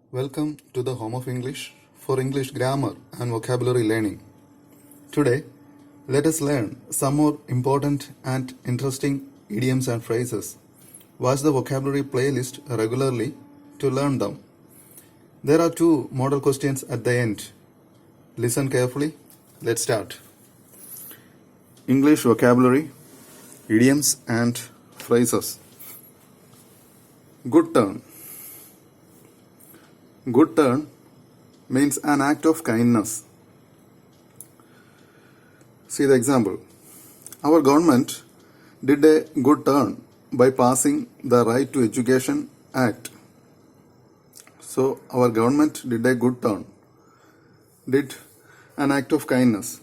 Welcome to the home of English for English grammar and vocabulary learning. Today, let us learn some more important and interesting idioms and phrases. Watch the vocabulary playlist regularly to learn them. There are two model questions at the end. Listen carefully. Let's start. English vocabulary, idioms and phrases. Good turn. Good turn means an act of kindness. See the example. Our government did a good turn by passing the Right to Education Act. So our government did a good turn, did an act of kindness.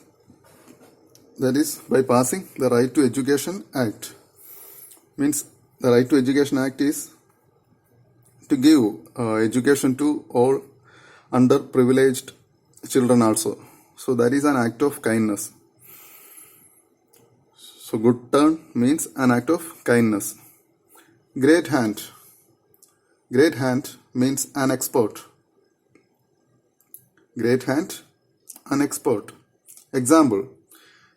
That is by passing the Right to Education Act. Means the Right to Education Act is to give education to all underprivileged children also. So that is an act of kindness. So good turn means an act of kindness. Great hand. Great hand means an expert. Great hand, an expert. Example.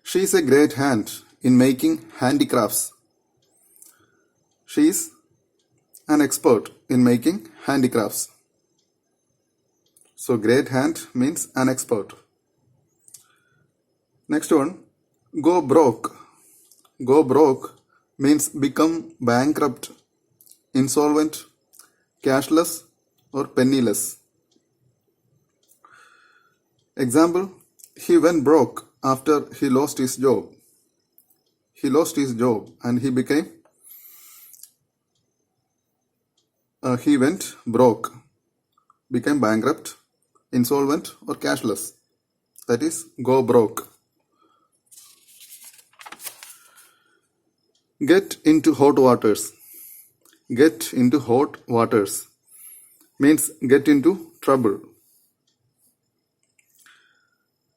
She is a great hand in making handicrafts. She is an expert in making handicrafts. So great hand means an expert. Next one, go broke. Go broke means become bankrupt, insolvent, cashless or penniless. Example, he went broke after he lost his job. He lost his job and he went broke, became bankrupt, insolvent or cashless. That is go broke. Get into hot waters. Get into hot waters means get into trouble.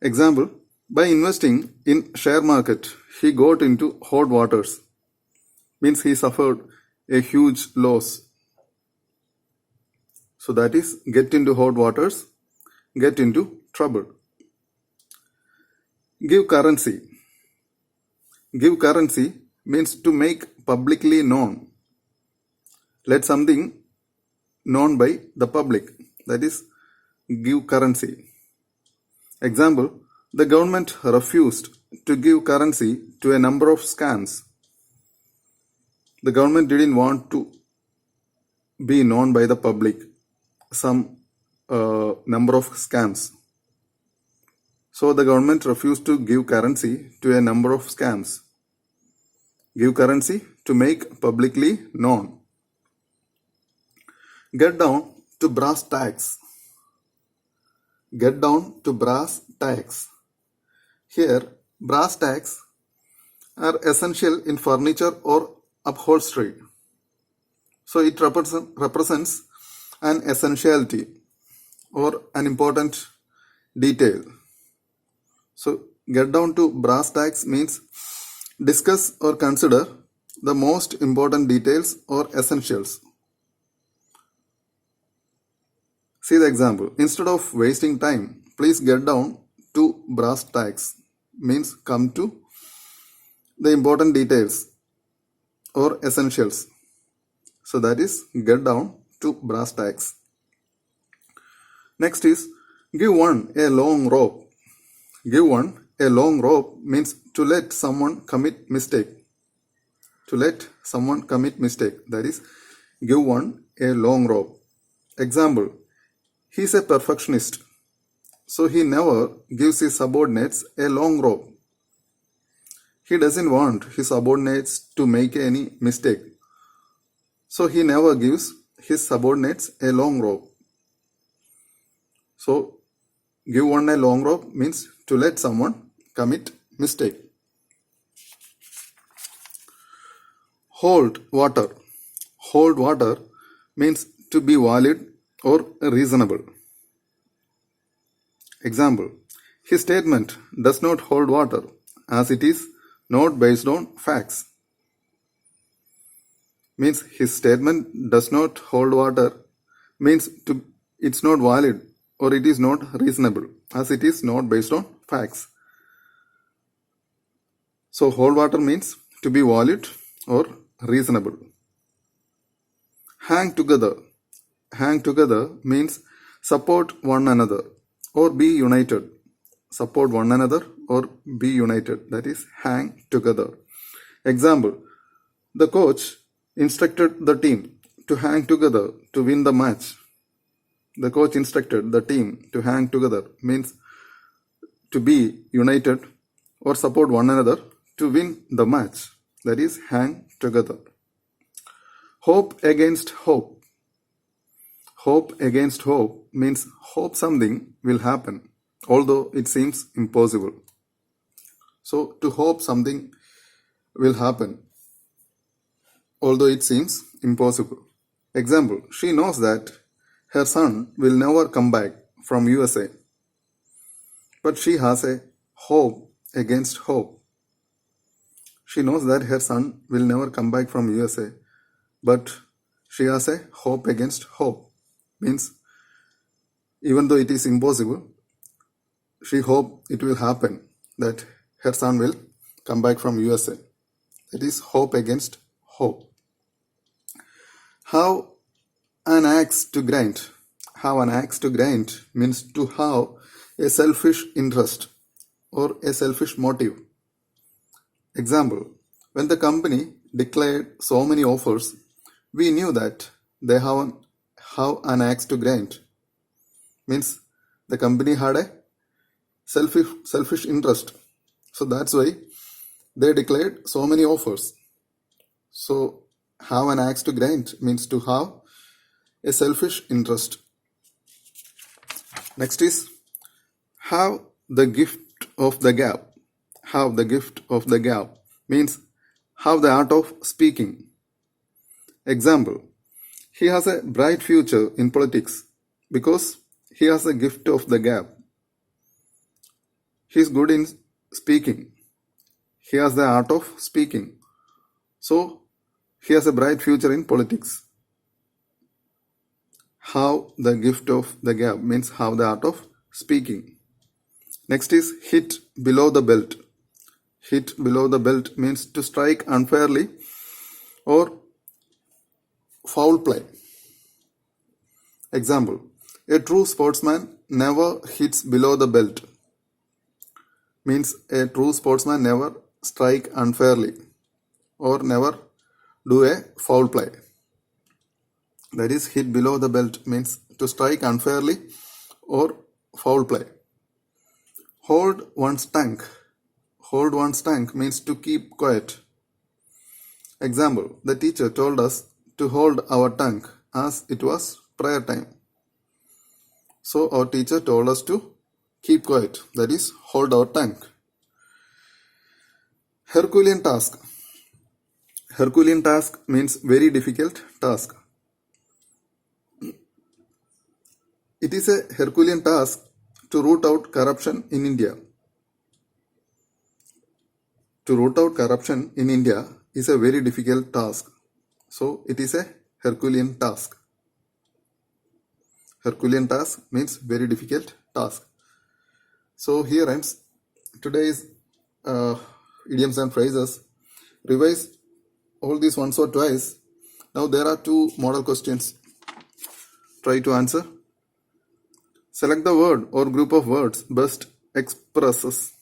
Example, by investing in share market, he got into hot waters. Means he suffered a huge loss. So that is get into hot waters, get into trouble. Give currency. Give currency means to make publicly known. Let something known by the public. That is give currency. Example, the government refused to give currency to a number of scams. The government didn't want to be known by the public some number of scams. So the government refused to give currency to a number of scams. Give currency to make publicly known. Get down to brass tacks. Get down to brass tacks. Here, brass tacks are essential in furniture or upholstery. So it represents an essentiality or an important detail. So get down to brass tacks means discuss or consider the most important details or essentials. See the example. Instead of wasting time, please get down to brass tacks means come to the important details or essentials. So that is get down to brass tacks. Next is give one a long rope. Give one a long rope means to let someone commit mistake. To let someone commit mistake. That is give one a long rope. Example, he is a perfectionist. So he never gives his subordinates a long rope. He doesn't want his subordinates to make any mistake. So he never gives his subordinates a long rope. So give one a long rope means to let someone commit mistake. Hold water. Hold water means to be valid or reasonable. Example, his statement does not hold water as it is not based on facts. Means his statement does not hold water means it's not valid or it is not reasonable, as it is not based on facts. So hold water means to be valid or reasonable. Hang together. Hang together means support one another or be united. Support one another or be united. That is hang together. Example, the coach instructed the team to hang together to win the match. The coach instructed the team to hang together means to be united or support one another to win the match. That is hang together. Hope against hope. Hope against hope means hope something will happen, although it seems impossible. So to hope something will happen, although it seems impossible. Example, she knows that her son will never come back from USA, but she has a hope against hope. She knows that her son will never come back from USA, but she has a hope against hope. Means even though it is impossible, she hopes it will happen that her son will come back from USA. That is hope against hope. Have an axe to grind. Have an axe to grind means to have a selfish interest or a selfish motive. Example, when the company declared so many offers, we knew that they have an axe to grind. Means the company had a selfish interest. So that's why they declared so many offers. So have an axe to grind means to have a selfish interest. Next is have the gift of the gab. Have the gift of the gab means have the art of speaking. Example, he has a bright future in politics because he has a gift of the gab. He is good in speaking. He has the art of speaking. So he has a bright future in politics. Have the gift of the gab means have the art of speaking. Next is hit below the belt. Hit below the belt means to strike unfairly or foul play. Example, a true sportsman never hits below the belt. Means a true sportsman never strike unfairly or never do a foul play. That is hit below the belt means to strike unfairly or foul play. Hold one's tongue. Hold one's tongue means to keep quiet. Example, the teacher told us to hold our tongue as it was prayer time. So our teacher told us to keep quiet. That is hold our tongue. Herculean task. Herculean task means very difficult task. It is a Herculean task to root out corruption in India. To root out corruption in India is a very difficult task. So it is a Herculean task. Herculean task means very difficult task. So here ends today's idioms and phrases. Revise all these once or twice. Now there are two model questions. Try to answer. Select the word or group of words best expresses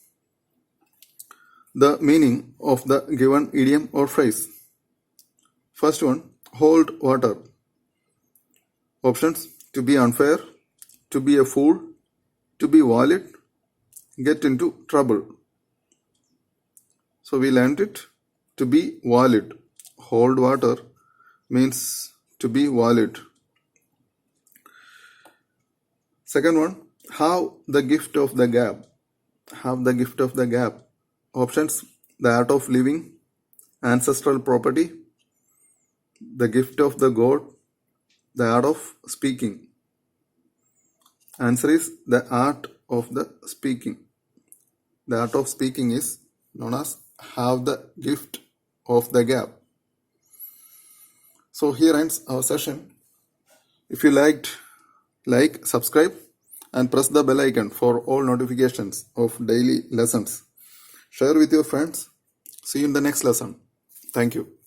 the meaning of the given idiom or phrase. First one, hold water. Options, to be unfair, to be a fool, to be valid, get into trouble. So we learned it, to be valid. Hold water means to be valid. Second one, have the gift of the gab. Have the gift of the gab. Options, the art of living, ancestral property, the gift of the god, the art of speaking. Answer is the art of the speaking. The art of speaking is known as have the gift of the gab. So here ends our session. If you liked, like, subscribe, and press the bell icon for all notifications of daily lessons. Share with your friends. See you in the next lesson. Thank you.